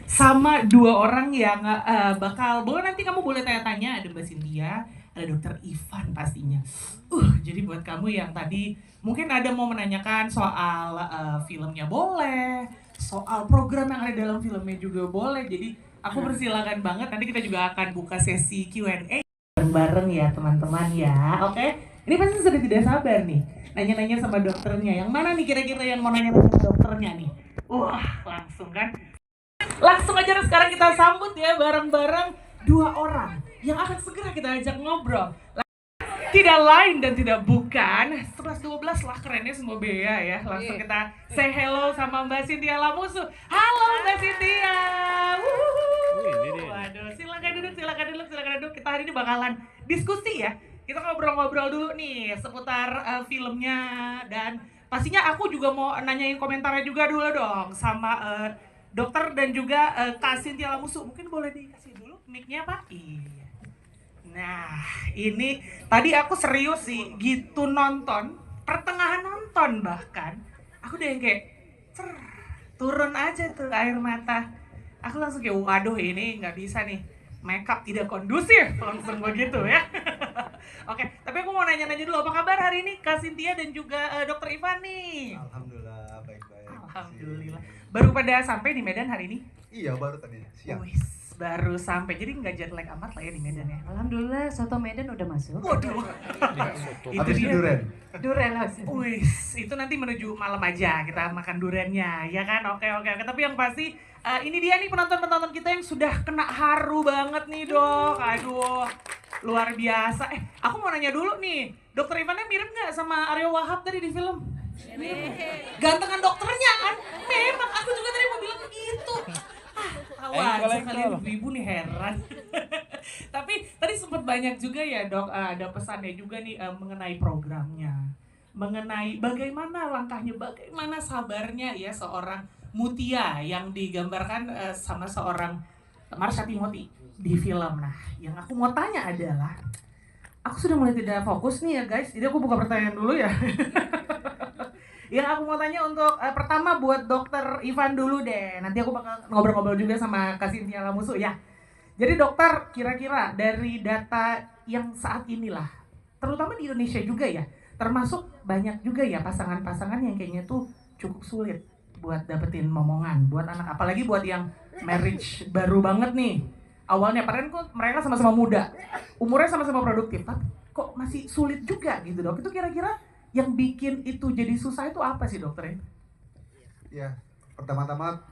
sama dua orang yang boleh nanti kamu boleh tanya-tanya, ada Mbak Cynthia, ada Dokter Ivan pastinya. Jadi buat kamu yang tadi mungkin ada mau menanyakan soal filmnya boleh, soal program yang ada dalam filmnya juga boleh. Jadi aku persilakan banget, nanti kita juga akan buka sesi Q&A bareng-bareng ya teman-teman ya. Oke, ini pasti sudah tidak sabar nih nanya-nanya sama dokternya. Yang mana nih kira-kira yang mau nanya sama dokternya nih? Wah, langsung kan. Langsung aja sekarang kita sambut ya bareng-bareng dua orang yang akan segera kita ajak ngobrol. Tidak lain dan tidak bukan 11-12 lah, kerennya semua Bea ya. Langsung kita say hello sama Mbak Cynthia Lamusu. Halo Mbak Cynthia. Waduh, silakan duduk. Kita hari ini bakalan diskusi ya. Kita ngobrol-ngobrol dulu nih seputar filmnya, dan pastinya aku juga mau nanyain komentarnya juga dulu dong sama dokter dan juga Kak Cynthia Lamusu. Mungkin boleh dikasih dulu mic-nya Pak? Iya. Nah, ini tadi aku serius sih gitu nonton, pertengahan nonton bahkan, aku udah yang kayak turun aja tuh air mata. Aku langsung kayak waduh ini nggak bisa nih, makeup tidak kondusif, langsung begitu ya. Oke, tapi aku mau nanya-nanya dulu, apa kabar hari ini Kak Cynthia dan juga Dokter Ivan nih? Alhamdulillah baik-baik. Alhamdulillah. Baru pada sampai di Medan hari ini? Iya baru tadi siang. Wih, baru sampai, jadi nggak jet lag amat lah ya di Medan ya. Alhamdulillah soto Medan udah masuk. Waduh. Habis itu durian. Duren langsung. Wih, itu nanti menuju malam aja kita makan duriannya, ya kan? Oke. Tapi yang pasti ini dia nih penonton-penonton kita yang sudah kena haru banget nih dok. Aduh, luar biasa. Aku mau nanya dulu nih, dokter Ivannya mirip nggak sama Aryo Wahab tadi di film? Gantengan dokternya kan? Memang aku juga tadi mau bilang begitu. Tahu aja kalian ibu-ibu nih, heran. Tapi tadi sempat banyak juga ya dok, ada pesannya juga nih mengenai programnya, mengenai bagaimana langkahnya, bagaimana sabarnya ya seorang Mutia yang digambarkan sama seorang Marsha Timothy di film. Nah, yang aku mau tanya adalah, aku sudah mulai tidak fokus nih ya guys, jadi aku buka pertanyaan dulu ya. Yang aku mau tanya untuk pertama buat dokter Ivan dulu deh. Nanti aku bakal ngobrol-ngobrol juga sama Kak Cynthia Lamusu ya. Jadi dokter, kira-kira dari data yang saat inilah, terutama di Indonesia juga ya, termasuk banyak juga ya pasangan-pasangan yang kayaknya tuh cukup sulit buat dapetin momongan, buat anak, apalagi buat yang marriage baru banget nih. Awalnya padahal kok mereka sama-sama muda, umurnya sama-sama produktif, tapi kok masih sulit juga gitu dok. Itu kira-kira yang bikin itu jadi susah itu apa sih dokter? Ya, pertama-tama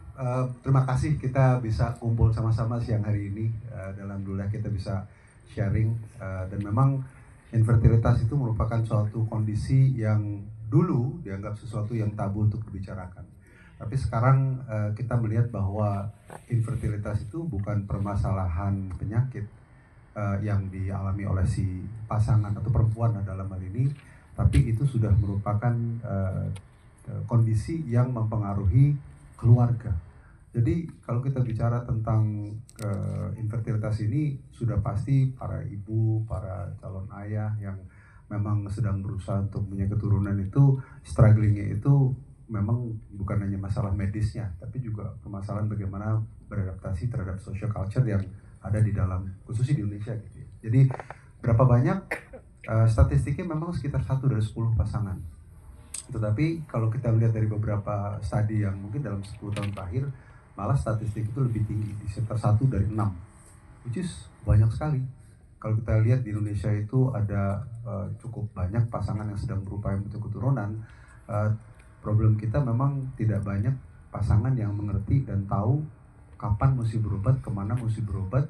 terima kasih kita bisa kumpul sama-sama siang hari ini. Alhamdulillah kita bisa sharing dan memang infertilitas itu merupakan suatu kondisi yang dulu dianggap sesuatu yang tabu untuk dibicarakan. Tapi sekarang kita melihat bahwa infertilitas itu bukan permasalahan penyakit yang dialami oleh si pasangan atau perempuan dalam hal ini, tapi itu sudah merupakan kondisi yang mempengaruhi keluarga. Jadi kalau kita bicara tentang infertilitas ini, sudah pasti para ibu, para calon ayah yang memang sedang berusaha untuk punya keturunan itu, strugglingnya itu memang bukan hanya masalah medisnya, tapi juga permasalahan bagaimana beradaptasi terhadap social culture yang ada di dalam, khususnya di Indonesia gitu. Jadi berapa banyak statistiknya memang sekitar 1 dari 10 pasangan. Tetapi kalau kita lihat dari beberapa studi yang mungkin dalam 10 tahun terakhir, malah statistik itu lebih tinggi, di sekitar 1 dari 6, which is banyak sekali. Kalau kita lihat di Indonesia itu ada cukup banyak pasangan yang sedang berupaya untuk keturunan. Problem kita memang tidak banyak pasangan yang mengerti dan tahu kapan mesti berobat, kemana mesti berobat,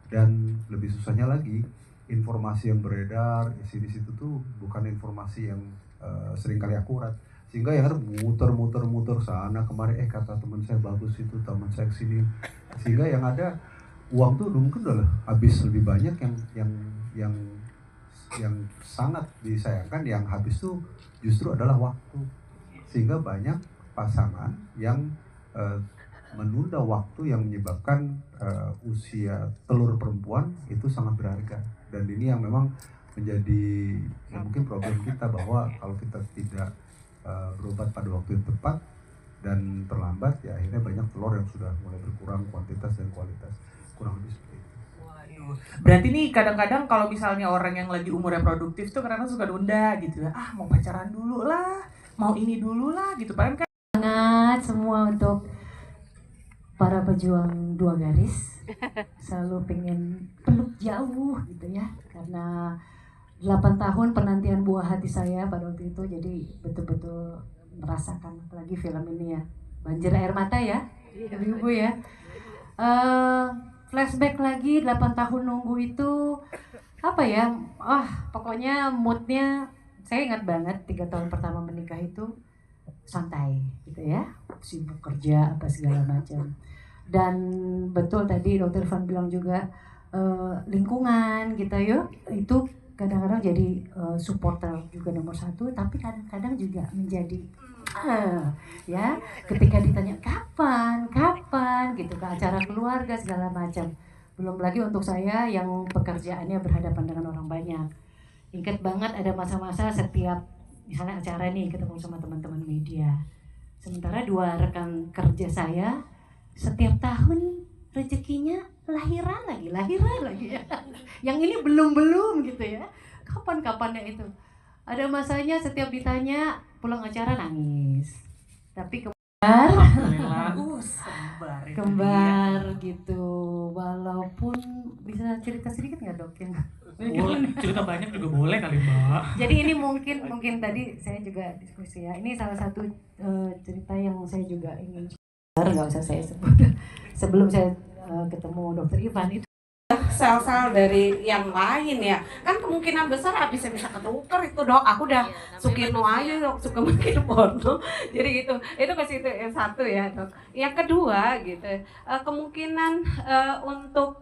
dan lebih susahnya lagi, informasi yang beredar isi di situ tuh bukan informasi yang seringkali akurat, sehingga yang ada muter sana kemari, kata teman saya bagus itu, teman saya kesini, sehingga yang ada uang tuh mungkin udah habis lebih banyak yang sangat disayangkan, yang habis tuh justru adalah waktu, sehingga banyak pasangan yang menunda waktu yang menyebabkan usia telur perempuan itu sangat berharga. Dan ini yang memang menjadi mungkin problem kita, bahwa kalau kita tidak berobat pada waktu yang tepat, dan terlambat ya akhirnya banyak telur yang sudah mulai berkurang kuantitas dan kualitas, kurang lebih seperti itu. Waduh. Berarti nih kadang-kadang kalau misalnya orang yang lagi umurnya produktif tuh kadang-kadang suka nunda gitu ya. Ah mau pacaran dulu lah, mau ini dulu lah gitu. Padahal kan Semangat semua untuk para pejuang dua garis. Selalu pengen peluk jauh gitu ya. Karena 8 tahun penantian buah hati saya pada waktu itu, jadi betul-betul merasakan apalagi film ini ya. Banjir air mata ya, ibu-ibu ya. Flashback lagi 8 tahun nunggu itu apa ya, pokoknya moodnya saya ingat banget 3 tahun pertama menikah itu santai gitu ya, sibuk kerja apa segala macam. Dan betul tadi Dokter Irfan bilang juga lingkungan gitu ya, itu kadang-kadang jadi supporter juga nomor satu, tapi kadang-kadang juga menjadi ya ketika ditanya kapan gitu ke acara keluarga segala macam. Belum lagi untuk saya yang pekerjaannya berhadapan dengan orang banyak. Ingat banget ada masa-masa setiap misalnya acara nih ketemu sama teman-teman media. Sementara 2 rekan kerja saya setiap tahun rezekinya lahiran lagi ya. Yang ini belum gitu ya. Kapan-kapannya itu. Ada masanya setiap ditanya pulang acara nangis. Tapi alhamdulillah, sabar itu kembar gitu. Walaupun bisa cerita sedikit nggak dok ya? Boleh, cerita banyak juga boleh kali Mbak. Jadi ini mungkin tadi saya juga diskusi ya. Ini salah satu cerita yang saya juga ingin share, nggak usah saya sebut. Sebelum saya ketemu Dokter Ivan itu sel-sel dari yang lain ya, kan kemungkinan besar bisa ketuker itu dok. Aku udah sukino aja dok, suka makin porno. Jadi itu ke situ yang satu ya dok. Yang kedua gitu, kemungkinan untuk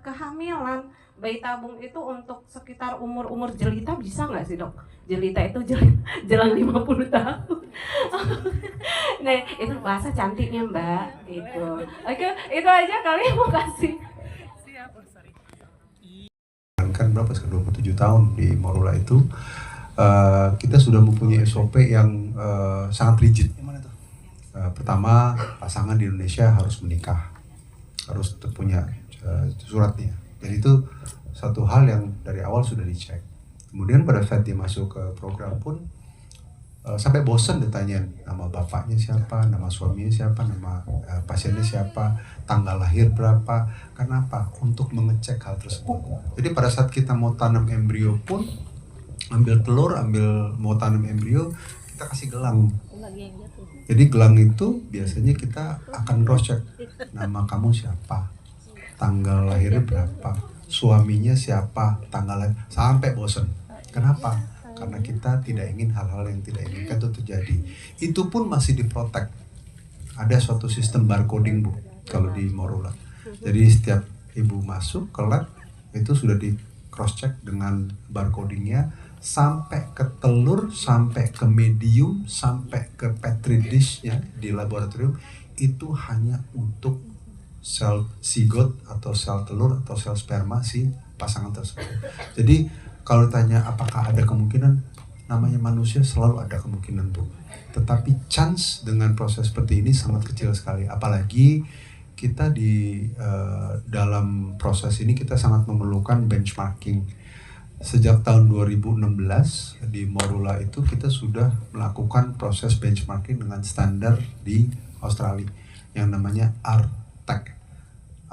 kehamilan bayi tabung itu untuk sekitar umur jelita bisa nggak sih dok? Jelita itu jelang 50 tahun. Nah itu bahasa cantiknya mbak itu. Oke itu aja kali, makasih. Kan berapa sekarang 27 tahun di Morula itu kita sudah mempunyai SOP yang sangat rigid. Pertama, pasangan di Indonesia harus menikah, harus punya suratnya. Jadi itu satu hal yang dari awal sudah dicek. Kemudian pada saat dia masuk ke program pun sampai bosan ditanya nama bapaknya siapa, nama suaminya siapa, nama pasiennya siapa, tanggal lahir berapa. Kenapa? Untuk mengecek hal tersebut. Jadi pada saat kita mau tanam embrio pun, ambil telur, mau tanam embrio, kita kasih gelang. Jadi gelang itu biasanya kita akan cross check nama kamu siapa, tanggal lahirnya berapa, suaminya siapa, tanggal lahir, sampai bosan. Kenapa? Karena kita tidak ingin hal-hal yang tidak inginkan itu terjadi. Itu pun masih diprotek. Ada suatu sistem barcoding Bu, kalau di Morula. Jadi setiap ibu masuk ke lab, itu sudah di cross check dengan barcodingnya, sampai ke telur, sampai ke medium, sampai ke petri dish-nya di laboratorium, itu hanya untuk sel zigot atau sel telur atau sel sperma si pasangan tersebut. Jadi kalau tanya apakah ada kemungkinan, namanya manusia selalu ada kemungkinan Bu. Tetapi chance dengan proses seperti ini sangat kecil sekali. Apalagi kita di dalam proses ini kita sangat memerlukan benchmarking. Sejak tahun 2016 di Morula itu kita sudah melakukan proses benchmarking dengan standar di Australia yang namanya RTEC.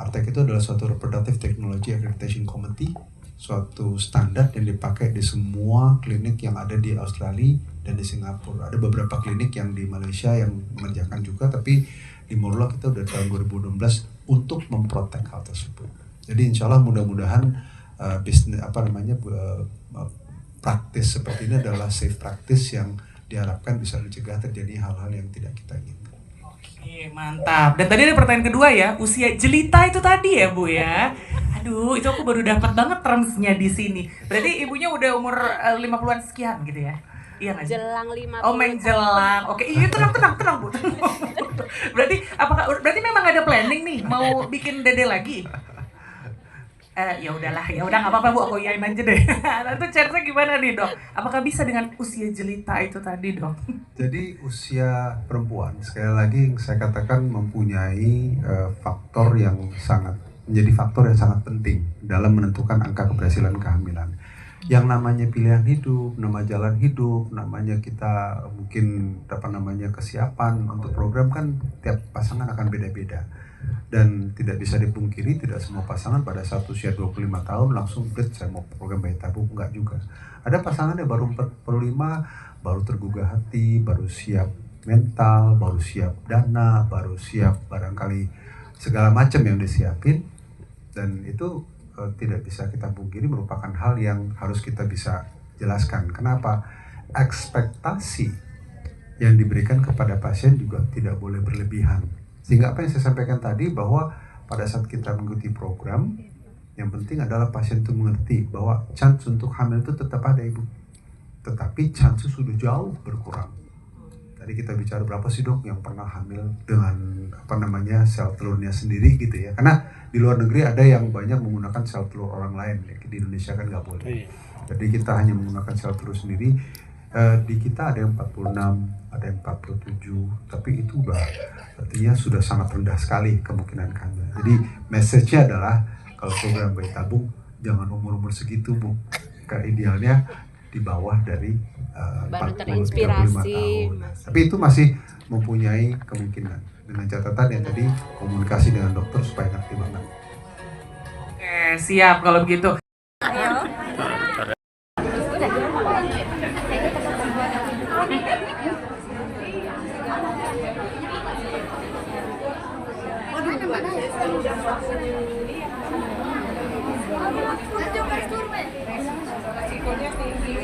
RTEC itu adalah suatu Reproductive Technology Accreditation Committee, suatu standar yang dipakai di semua klinik yang ada di Australia dan di Singapura. Ada beberapa klinik yang di Malaysia yang mengerjakan juga, tapi di Morula kita udah tahun 2016 untuk memprotek hal tersebut. Jadi insya Allah mudah-mudahan praktis seperti ini adalah safe practice yang diharapkan bisa mencegah terjadi hal-hal yang tidak kita inginkan. Oke, mantap. Dan tadi ada pertanyaan kedua ya, usia jelita itu tadi ya Bu ya. Aduh, itu aku baru dapat banget termsnya di sini. Berarti ibunya udah umur 50-an sekian gitu ya? Iya nggak sih? Jelang 50. Oh, menjelang. Oke, ini tenang Bu. Berarti memang ada planning nih mau bikin dede lagi? Ya udahlah, ya udah nggak apa-apa Bu, aku iyain aja deh. Nah, itu chance gimana nih Dok? Apakah bisa dengan usia jelita itu tadi Dok? Jadi usia perempuan sekali lagi yang saya katakan mempunyai faktor yang sangat menjadi faktor yang sangat penting dalam menentukan angka keberhasilan kehamilan. Yang namanya pilihan hidup, nama jalan hidup, namanya kita mungkin kesiapan untuk program kan tiap pasangan akan beda-beda. Dan tidak bisa dipungkiri tidak semua pasangan pada saat usia 25 tahun langsung saya mau program bayi tabung, enggak juga. Ada pasangan yang baru 45 baru tergugah hati, baru siap mental, baru siap dana, baru siap barangkali segala macam yang disiapin, dan itu tidak bisa kita pungkiri merupakan hal yang harus kita bisa jelaskan. Kenapa? Ekspektasi yang diberikan kepada pasien juga tidak boleh berlebihan. Sehingga apa yang saya sampaikan tadi bahwa pada saat kita mengikuti program, yang penting adalah pasien itu mengerti bahwa chance untuk hamil itu tetap ada Ibu. Tetapi chance sudah jauh berkurang. Tadi kita bicara berapa sih Dok yang pernah hamil dengan sel telurnya sendiri gitu ya. Karena di luar negeri ada yang banyak menggunakan sel telur orang lain ya. Di Indonesia kan nggak boleh. Jadi kita hanya menggunakan sel telur sendiri. Di kita ada yang 46, ada yang 47, tapi itu artinya sudah sangat rendah sekali kemungkinan hamil. Jadi message-nya adalah kalau program bayi tabung jangan umur-umur segitu Bu. Idealnya di bawah dari 40-35 tahun. Tapi itu masih mempunyai kemungkinan dengan catatan yang tadi komunikasi dengan dokter supaya ngerti banget. Oke, siap kalau begitu. Resikonya tinggi.